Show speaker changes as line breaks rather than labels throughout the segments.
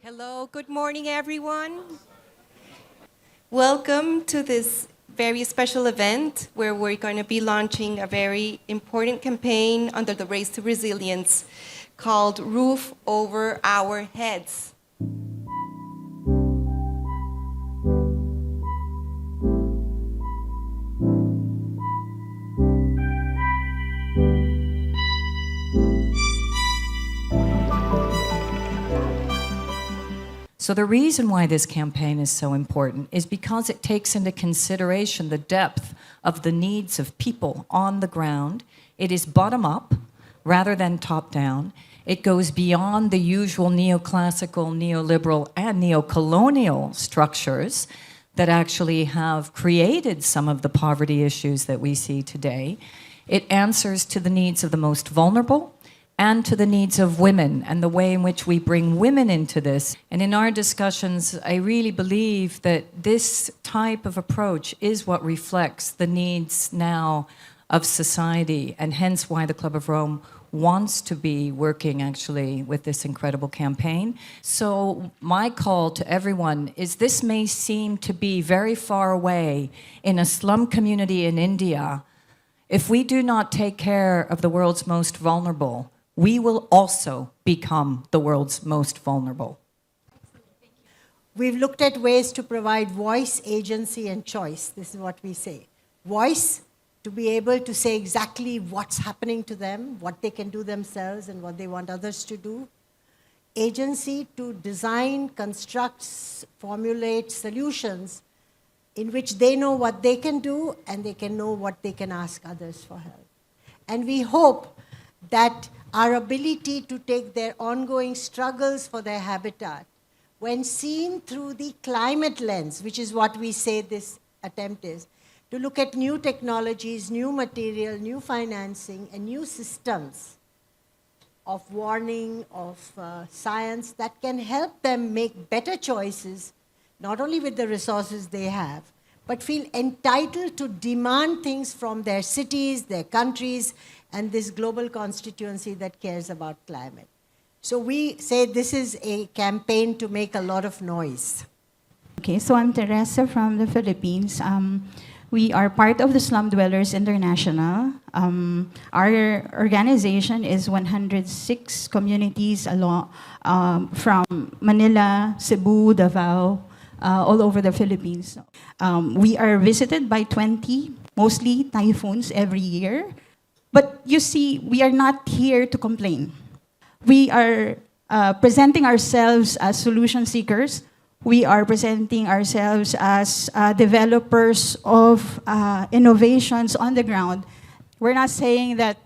Hello, good morning, everyone. Welcome to this very special event where we're going to be launching a very important campaign under the Race to Resilience called Roof Over Our Heads.
So the reason why this campaign is so important is because it takes into consideration the depth of the needs of people on the ground. It is bottom-up rather than top-down. It goes beyond the usual neoclassical, neoliberal, and neocolonial structures that actually have created some of the poverty issues that we see today. It answers to the needs of the most vulnerable and to the needs of women and the way in which we bring women into this. And in our discussions, I really believe that this type of approach is what reflects the needs now of society, and hence why the Club of Rome wants to be working actually with this incredible campaign. So my call to everyone is this may seem to be very far away in a slum community in India. If we do not take care of the world's most vulnerable, we will also become the world's most vulnerable.
We've looked at ways to provide voice, agency, and choice. This is what we say. Voice, to be able to say exactly what's happening to them, what they can do themselves, and what they want others to do. Agency, to design, construct, formulate solutions in which they know what they can do and they can know what they can ask others for help. And we hope that our ability to take their ongoing struggles for their habitat, when seen through the climate lens, which is what we say this attempt is, to look at new technologies, new material, new financing, and new systems of warning, of science that can help them make better choices, not only with the resources they have, but feel entitled to demand things from their cities, their countries, and this global constituency that cares about climate. So we say this is a campaign to make a lot of noise.
Okay, so I'm Teresa from the Philippines. We are part of the Slum Dwellers International. Our organization is 106 communities along, from Manila, Cebu, Davao, all over the Philippines. We are visited by 20, mostly typhoons every year. But you see, we are not here to complain. We are presenting ourselves as solution seekers. We are presenting ourselves as developers of innovations on the ground. We're not saying that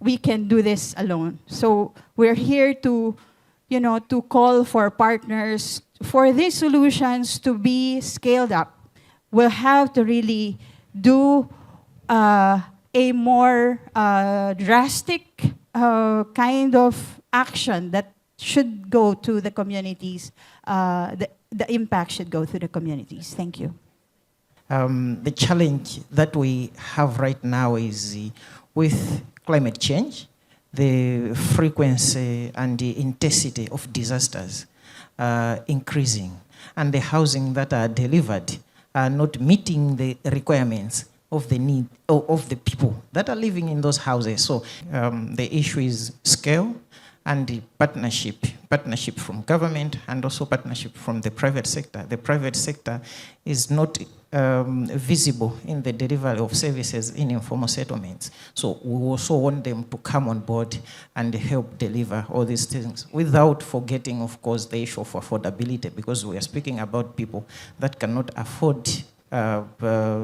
we can do this alone. So we're here to, to call for partners for these solutions to be scaled up. We'll have to really do a more drastic kind of action that should go to the communities. The impact should go to the communities. Thank you.
The challenge that we have right now is with climate change, the frequency and the intensity of disasters increasing, and the housing that are delivered are not meeting the requirements of the need of the people that are living in those houses. So the issue is scale and the partnership from government and also partnership from the private sector. The private sector is not visible in the delivery of services in informal settlements. So we also want them to come on board and help deliver all these things without forgetting, of course, the issue of affordability, because we are speaking about people that cannot afford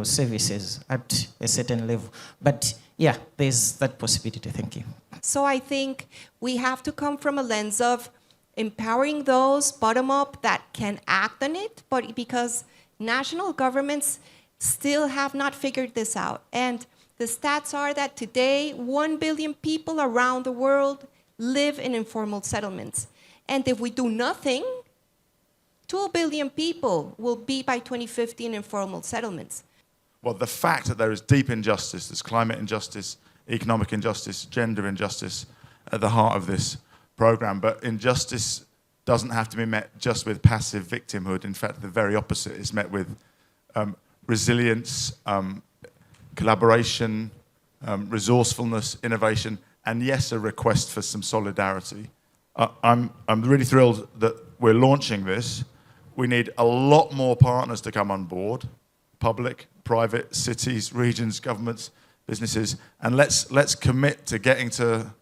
services at a certain level. But yeah, there's that possibility. Thank you.
So I think we have to come from a lens of empowering those bottom-up that can act on it, but because national governments still have not figured this out. And the stats are that today, 1 billion people around the world live in informal settlements. And if we do nothing, 2 billion people will be by 2050 in informal settlements.
Well, the fact that there is deep injustice, there's climate injustice, economic injustice, gender injustice at the heart of this program, but injustice doesn't have to be met just with passive victimhood. In fact, the very opposite is met with resilience, collaboration, resourcefulness, innovation, and yes, a request for some solidarity. I'm really thrilled that we're launching this. We need a lot more partners to come on board, public, private, cities, regions, governments, businesses, and let's commit to getting to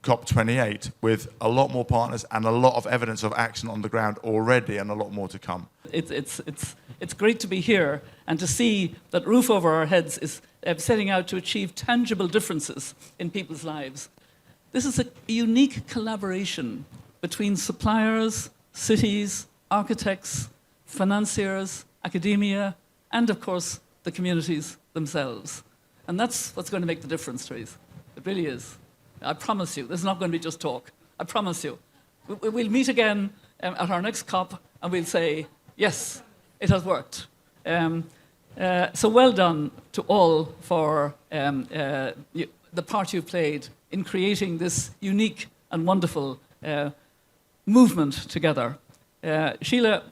COP28 with a lot more partners and a lot of evidence of action on the ground already, and a lot more to come.
It's great to be here and to see that Roof Over Our Heads is setting out to achieve tangible differences in people's lives. This is a unique collaboration between suppliers, cities, architects, financiers, academia, and of course the communities themselves. And that's what's going to make the difference, Therese. It really is. I promise you, this is not going to be just talk. I promise you. We'll meet again at our next COP and we'll say, yes, it has worked. So well done to all for the part you've played in creating this unique and wonderful movement together. Sheila,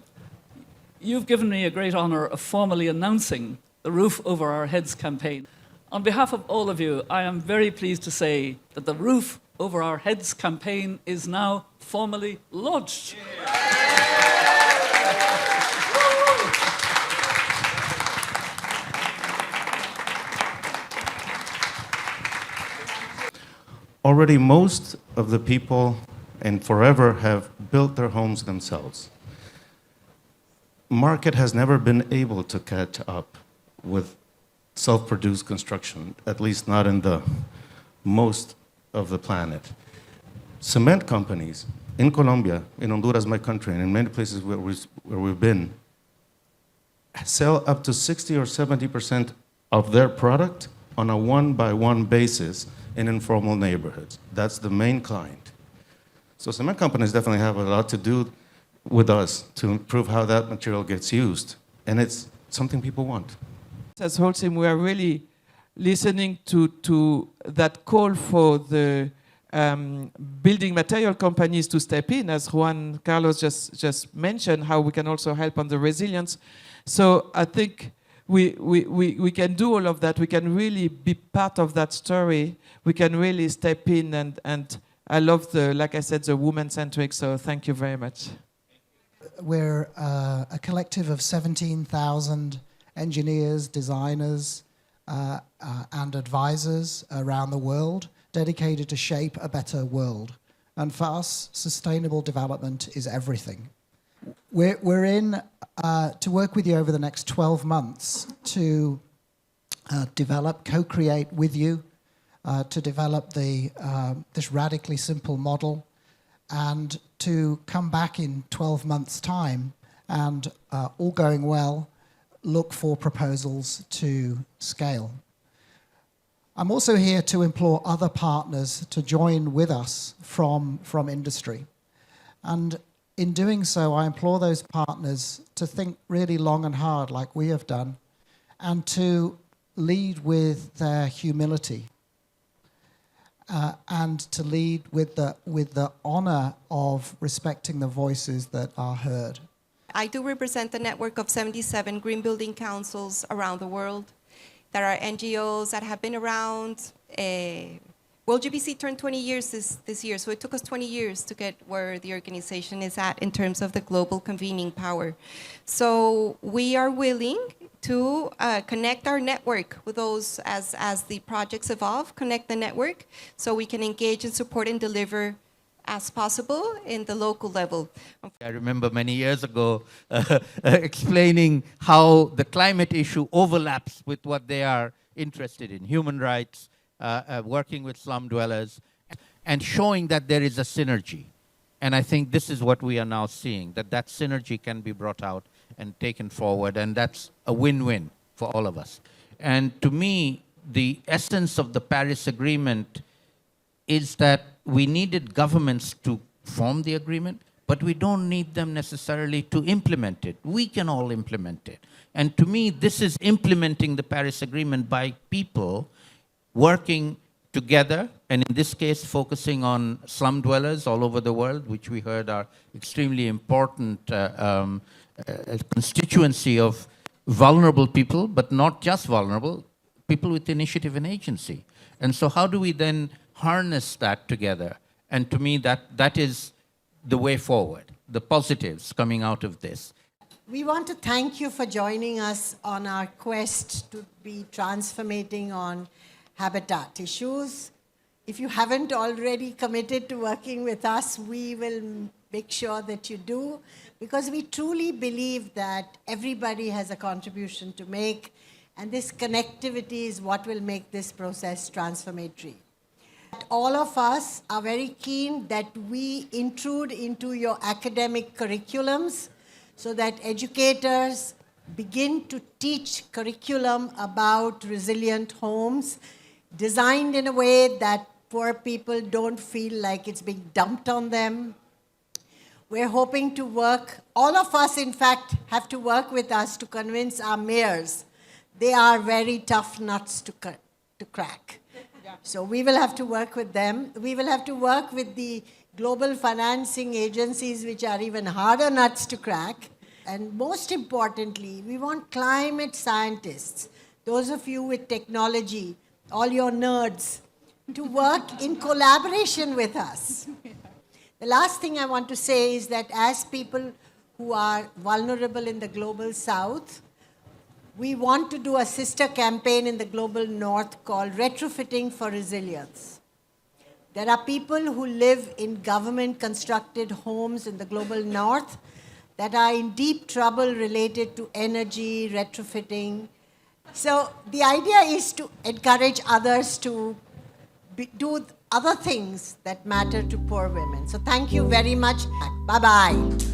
you've given me a great honour of formally announcing the Roof Over Our Heads campaign. On behalf of all of you, I am very pleased to say that the Roof Over Our Heads campaign is now formally launched.
Already most of the people and forever have built their homes themselves. Market has never been able to catch up with self-produced construction, at least not in the most of the planet. Cement companies in Colombia, in Honduras, my country, and in many places where we've been, sell up to 60 or 70% of their product on a one-by-one basis in informal neighborhoods. That's the main client. So cement companies definitely have a lot to do with us to improve how that material gets used. And it's something people want.
As whole team, we are really listening to that call for the building material companies to step in, as Juan Carlos just mentioned, how we can also help on the resilience. So I think we can do all of that. We can really be part of that story. We can really step in, and I love like I said, the woman-centric, so thank you very much.
We're a collective of 17,000 engineers, designers, and advisors around the world dedicated to shape a better world. And for us, sustainable development is everything. We're in to work with you over the next 12 months to develop, co-create with you, to develop this radically simple model, and to come back in 12 months' time and, all going well, look for proposals to scale. I'm also here to implore other partners to join with us from industry. And in doing so, I implore those partners to think really long and hard, like we have done, and to lead with their humility, and to lead with the honor of respecting the voices that are heard.
I do represent a network of 77 green building councils around the world. There are NGOs that have been around. World GBC turned 20 years this year, so it took us 20 years to get where the organization is at in terms of the global convening power. So we are willing to connect our network with those as the projects evolve, connect the network so we can engage and support and deliver as possible in the local level.
I remember many years ago explaining how the climate issue overlaps with what they are interested in, human rights, working with slum dwellers, and showing that there is a synergy. And I think this is what we are now seeing, that synergy can be brought out and taken forward, and that's a win-win for all of us. And to me, the essence of the Paris Agreement is that we needed governments to form the agreement, but we don't need them necessarily to implement it. We can all implement it. And to me, this is implementing the Paris Agreement by people working together, and in this case, focusing on slum dwellers all over the world, which we heard are extremely important constituency of vulnerable people, but not just vulnerable, people with initiative and agency. And so how do we then harness that together? And to me, that is the way forward, the positives coming out of this.
We want to thank you for joining us on our quest to be transformating on habitat issues. If you haven't already committed to working with us, we will make sure that you do, because we truly believe that everybody has a contribution to make, and this connectivity is what will make this process transformatory. All of us are very keen that we intrude into your academic curriculums so that educators begin to teach curriculum about resilient homes, designed in a way that poor people don't feel like it's being dumped on them. We're hoping to work, all of us in fact have to work with us to convince our mayors. They are very tough nuts to crack. So we will have to work with them. We will have to work with the global financing agencies, which are even harder nuts to crack. And most importantly, we want climate scientists, those of you with technology, all your nerds, to work in collaboration with us. The last thing I want to say is that as people who are vulnerable in the global south, we want to do a sister campaign in the global north called Retrofitting for Resilience. There are people who live in government-constructed homes in the global north that are in deep trouble related to energy, retrofitting. So the idea is to encourage others to do other things that matter to poor women. So thank you very much. Bye-bye.